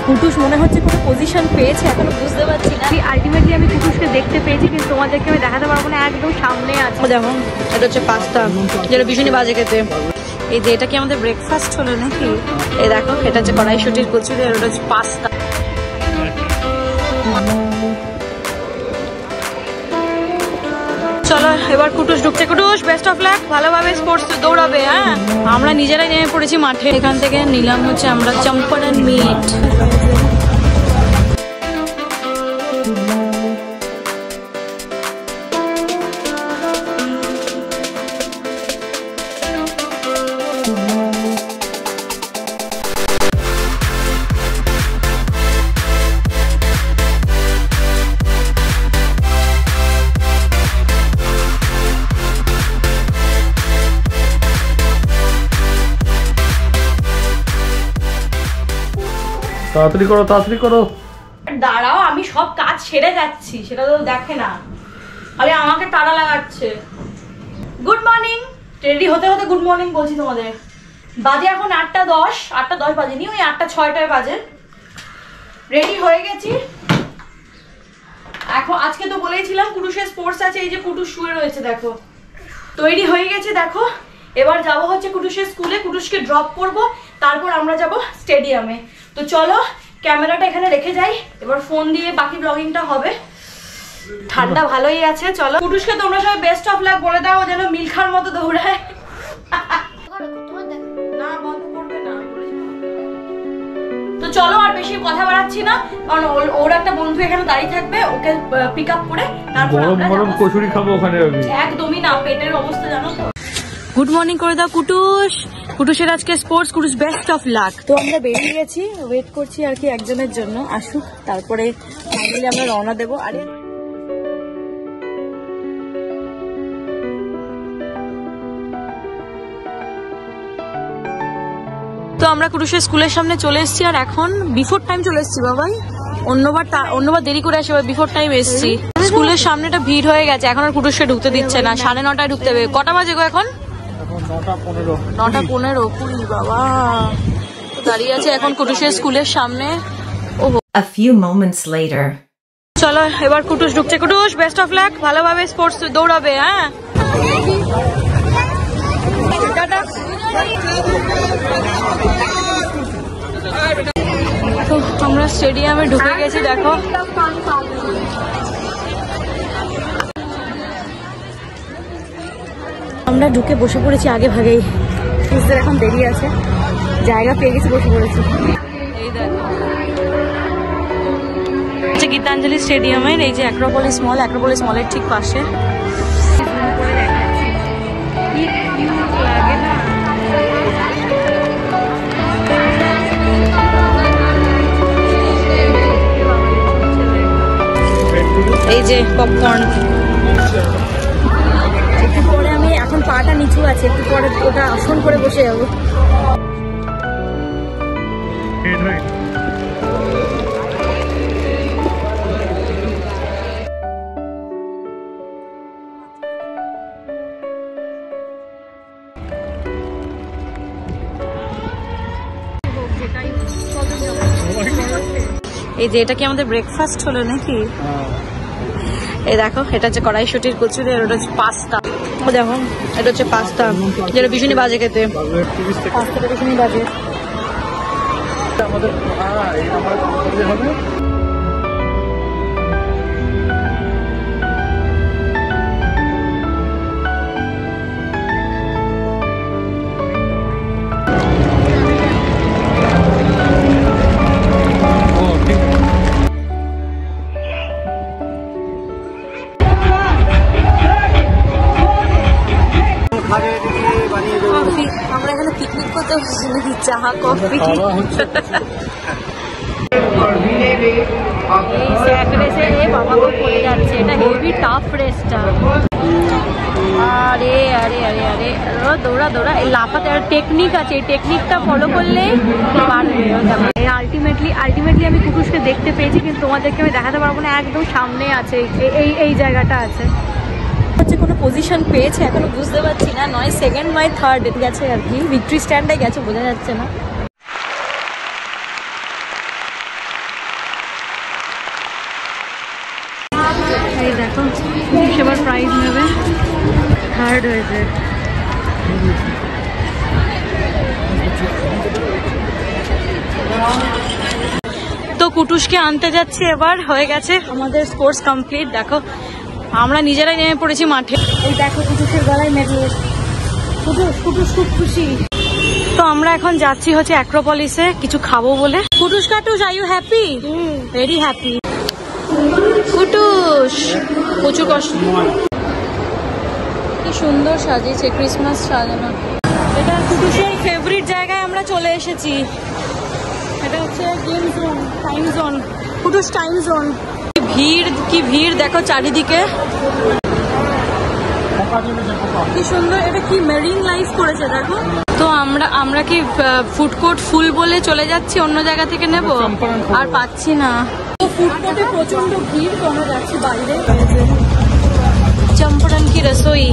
কুটুস মনে হচ্ছে কোনো পজিশন পেয়েছে, এখনো বুঝতে পারছি না। আলটিমেটলি আমি কুটুসকে দেখতে পেয়েছি, কিন্তু তোমাদেরকে আমি দেখাতে পারবো না, একদম সামনে আছে। দেখো এটা হচ্ছে পাস্তা, যেটা ভীষণই বাজে খেতে। এই যে এটা কি আমাদের ব্রেকফাস্ট হলো নাকি? এই দেখো এটা হচ্ছে কড়াইশুটির কচুরি, আর ওটা হচ্ছে পাস্তা। চলো এবার কুটুস ঢুকছে। কুটুস বেস্ট অফ লাক, ভালোভাবে স্পোর্টস দৌড়াবে। হ্যাঁ, আমরা নিজেরাই নেমে পড়েছি মাঠে। এখান থেকে নিলাম হচ্ছে আমরা চম্পারন মিট। তাড়াতাড়ি করো, তাড়াতাড়ি করো। দাঁড়াও, আমি সব কাজ সেরে যাচ্ছি, সেটা তো দেখে না, আরে আমাকে তাড়া লাগাচ্ছে। Good morning. রেডি হতে হতে গুড মর্নিং বলছি তোমাদের। বাজে এখন 8:10, 8:10 বাজেনি, ওই 8:06 বাজে। রেডি হয়ে গেছি এখন। আজকে তো বলেইছিলাম কুটুসের স্পোর্টস আছে, এই যে কুটুস শুয়ে রয়েছে দেখো, তৈরি হয়ে গেছে দেখো। এবার যাবো হচ্ছে কুটুসের স্কুলে, কুটুসকে ড্রপ করব, তারপর আমরা যাব স্টেডিয়ামে। তো চলো ক্যামেরাটা এখানে রেখে যাই, এবার ফোন দিয়ে বাকি ব্লগিংটা হবে। ঠান্ডা ভালোই আছে। চলো কুটুসকে তোমরা সবাই বেস্ট অফ লাক বলে দাও, যেন মিলখার মতো দৌড়ায়। না বন্ধ করবে না। তো চলো আর বেশি কথা বাড়াচ্ছি না, কারণ ওর একটা বন্ধু এখানে দাঁড়িয়ে থাকবে, ওকে পিক আপ করে তারপর আমরা গরম কচুরি খাবো ওখানে। একদমই না, পেটের অবস্থা জানো তো। গুড মর্নিং করে দাও কুটুস। কুটুসের আজকে sports, Kutus best of luck. তো আমরা বেরিয়ে গেছি, ওয়েট করছি আর কি একজনের জন্য আসুক, তারপরে ফাইনালি আমরা রওনা দেবো। আরে তো আমরা কুটুসের স্কুলের সামনে চলে এসেছি, আর এখন বিফোর টাইম চলে এসেছি বাবাই। অন্যবার দেরি করে আসে, বিফোর টাইম এসেছি। স্কুলের সামনেটা ভিড় হয়ে গেছে, এখন আর কুটুসকে ঢুকতে দিচ্ছে না। 9:30 ঢুকতে হবে। কটা বাজে গো এখন? 9:15। কুড়ি বাবা দাঁড়িয়ে আছে এখন কুটুসের স্কুলের সামনে। A few moments later. চলো এবার কুটুস ঢুকছে। কুটুস বেস্ট অফ লাক, ভালোভাবে স্পোর্টস দৌড়াবে। হ্যাঁ, আমরা স্টেডিয়ামে ঢুকে গেছি দেখো। আমরা ঢুকে বসে পড়েছি আগে ভাগেই, কুটুসদের এখন দেরি আছে, জায়গা পেয়ে গেছি, বসে পড়েছি। এই দেখো গীতাঞ্জলি স্টেডিয়ামের এই যে অ্যাক্রোপলিস মল, অ্যাক্রোপলিস মলের ঠিক পাশে। এই যে পপকর্ন। একটু পরে আমি, এখন পাটা নিচু আছে, একটু পরে ওটা আসন করে বসে যাবো। এই যে এটা কি আমাদের ব্রেকফাস্ট হলো নাকি? এই দেখো এটা হচ্ছে কড়াইশুটির কচুরি, আর ওটা হচ্ছে পাস্তা। দেখো এটা হচ্ছে পাস্তা, যেটা ভীষণই বাজে খেতে। পাস্তাটা ভীষণই বাজে। আমরা এখানে পিকনিক করতে বসেছি, চা কফি। বাবা পড়ে যাচ্ছে, এটা হেভি টাফ রেসটা। আরে আরে আরে আরে দৌড়া দৌড়া, এই লাফাতে টেকনিক আছে, এই টেকনিকটা ফলো করলে পারবে। আলটিমেটলি আমি কুটুসকে দেখতে পেয়েছি, কিন্তু তোমাদেরকে আমি দেখাতে পারবো না, একদম সামনে আছে, এই জায়গাটা আছে। হচ্ছে কোনো পজিশন পেয়েছে এখনো বুঝতে পারছি না, নয় সেকেন্ড নয় থার্ড গেছে আর কি, ভিক্টরি স্ট্যান্ডে গেছে, বোঝা যাচ্ছে না। টায়ার্ড হয়েছে। তো কুটুসকে আনতে যাচ্ছি এবার, হয়ে গেছে আমাদের স্পোর্টস কমপ্লিট। দেখো আমরা নিজেরাই নেমে পড়েছি মাঠে। এই দেখো কুটুসের গলায় মেডেল। কুটুস খুব খুশি। তো আমরা এখন যাচ্ছি হচ্ছে অ্যাক্রোপলিসে কিছু খাবো বলে। Kutus কাটুস, are you happy? Very happy. Kutus প্রচুর কষ্ট। কি সুন্দর সাজিয়েছে, ক্রিসমাস সাজানো। এটা কুটুসের ফেভারিট জায়গায় আমরা চলে এসেছি। এটা হচ্ছে game zone, time zone, Kutus time zone. কি ভিড় দেখো চারিদিকে, কি সুন্দর। এটা কি মেরিন লাইফ করেছে দেখো। তো আমরা কি ফুড কোর্ট ফুল বলে চলে যাচ্ছি, অন্য জায়গা থেকে নেব, আর পাচ্ছি না। তো ফুড কোর্টে প্রচন্ড ভিড়, তো আমরা যাচ্ছি বাইরে। চম্পারন কি রসোই,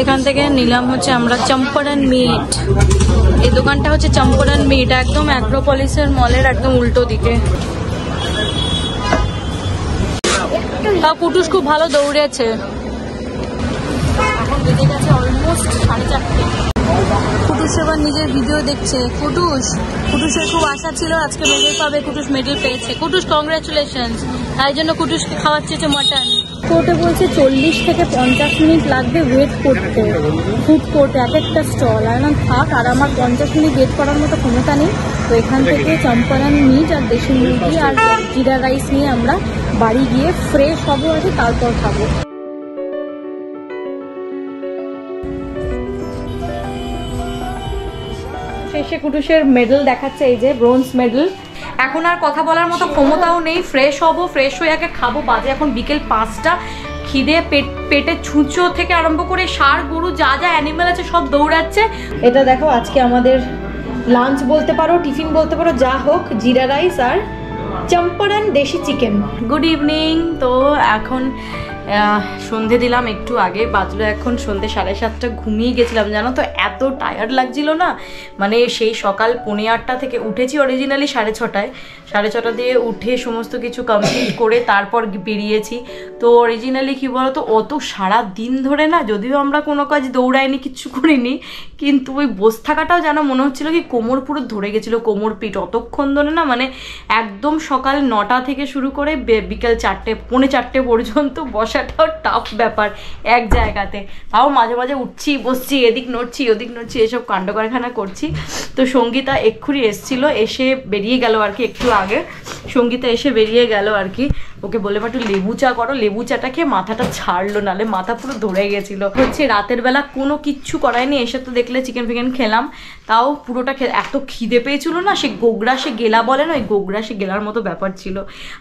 এখান থেকে নিলাম হচ্ছে আমরা চম্পারন মিট। এই দোকানটা হচ্ছে চম্পারন মিট, একদম অ্যাক্রোপলিসের মলের একদম উল্টো দিকে। তাও কুটুস খুব ভালো দৌড়েছে। এখন বেজে গেছে অলমোস্ট 4:30। কুটুস এবার নিজের ভিডিও দেখছে। কুটুসের খুব আশা ছিল আজকে মেডেল পাবে, কুটুস মেডেল পেয়েছে। কুটুস কংগ্রাচুলেশনস। তাই জন্য কুটুসকে খাওয়াচ্ছে মাটন। কোর্টে বলছে 40 থেকে 50 মিনিট লাগবে ওয়েট করতে ফুড কোর্টে এক একটা স্টল। আর না থাক, আর আমার 50 মিনিট ওয়েট করার মতো ক্ষমতা নেই। তো এখান থেকে চম্পারন মিট আর দেশি মুরগি আর জিরা রাইস নিয়ে আমরা বাড়ি গিয়ে ফ্রেশ হবো, আছে তারপর খাবো। শেষে কুটুসের মেডেল দেখাচ্ছে, এই যে ব্রোঞ্জ মেডেল। এখন আর কথা বলার মতো ক্ষমতাও নেই। ফ্রেশ হবো, ফ্রেশ হয়ে আগে খাবো। বাজে এখন বিকেল 5টা। খিদে পেটে ছুঁচো থেকে আরম্ভ করে ষাঁড় গরু যা যা অ্যানিমেল আছে সব দৌড়াচ্ছে। এটা দেখো আজকে আমাদের লাঞ্চ বলতে পারো, টিফিন বলতে পারো, যা হোক, জিরা রাইস আর চম্পারন দেশি চিকেন। Good evening. তো এখন সন্ধে দিলাম একটু আগে, বাজলো এখন সন্ধে 7:30। ঘুমিয়ে গেছিলাম জানো তো, এত টায়ার্ড লাগছিল না। মানে সেই সকাল 8:45 থেকে উঠেছি অরিজিনালি 6:30। 6:30 দিয়ে উঠে সমস্ত কিছু কমপ্লিট করে তারপর বেরিয়েছি। তো অরিজিনালি কি বলতো, অত সারা দিন ধরে না, যদিও আমরা কোনো কাজ দৌড়াইনি, কিচ্ছু করিনি, কিন্তু ওই বসে থাকাটাও যেন মনে হচ্ছিল কি কোমর পুরো ধরে গেছিলো, কোমর পিঠ অতক্ষণ ধরে না। মানে একদম সকাল 9টা থেকে শুরু করে বিকেল 4টে 4:45 পর্যন্ত বসাটাও টাফ ব্যাপার এক জায়গাতে। তাও মাঝে মাঝে উঠছি, বসছি, এদিক নড়ছি ওদিক নড়ছি, এসব কাণ্ড কারখানা করছি। তো সঙ্গীতা এক্ষুনি এসছিল, এসে বেরিয়ে গেল আর কি, একটু আগে সঙ্গীতা এসে বেরিয়ে গেল আর কি। ওকে বলে একটু লেবু চা করো, লেবু চাটা খেয়ে মাথাটা ছাড়লো, নালে মাথা পুরো ধরে গেছিল। হচ্ছে রাতের বেলা কোনো কিচ্ছু করায়নি, এসে তো দেখলে চিকেন ফিকেন খেলাম, তাও পুরোটা এত খিদে পেয়েছিল না, সে গোগরা সে গেলা বলে না, ওই গোগরা সে গেলার মতো ব্যাপার ছিল।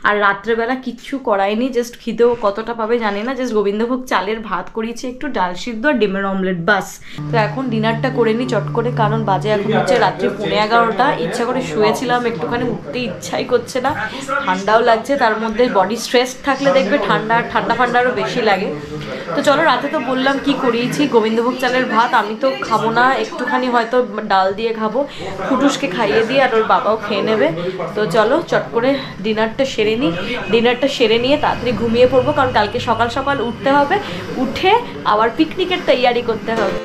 আর রাত্রেবেলা কিচ্ছু করায়নি, জাস্ট খিদেও কতটা পাবে জানি না, জাস্ট গোবিন্দভোগ চালের ভাত করিয়েছি, একটু ডাল সিদ্ধ আর ডিমের অমলেট, বাস। তো এখন ডিনারটা করে নিই চট করে, কারণ বাজে এখন হচ্ছে রাত্রি 11:30। ইচ্ছা করে শুয়েছিলাম, একটুখানি উঠতে ইচ্ছাই করছে না, ঠান্ডাও লাগছে, তার মধ্যে বডি স্ট্রেস থাকলে দেখবে ঠান্ডা আরও বেশি লাগে। তো চলো, রাতে তো বললাম কি করিয়েছি, গোবিন্দভোগ চালের ভাত। আমি তো খাবো না, একটুখানি হয়তো ডাল দিয়ে খাবো, কুটুসকে খাইয়ে দিয়ে, আর ওর বাবাও খেয়ে নেবে। তো চলো চট করে ডিনারটা সেরে নিই। ডিনারটা সেরে নিয়ে তাড়াতাড়ি ঘুমিয়ে পড়বো, কারণ কালকে সকাল সকাল উঠতে হবে, উঠে আবার পিকনিকের তৈয়ারি করতে হবে।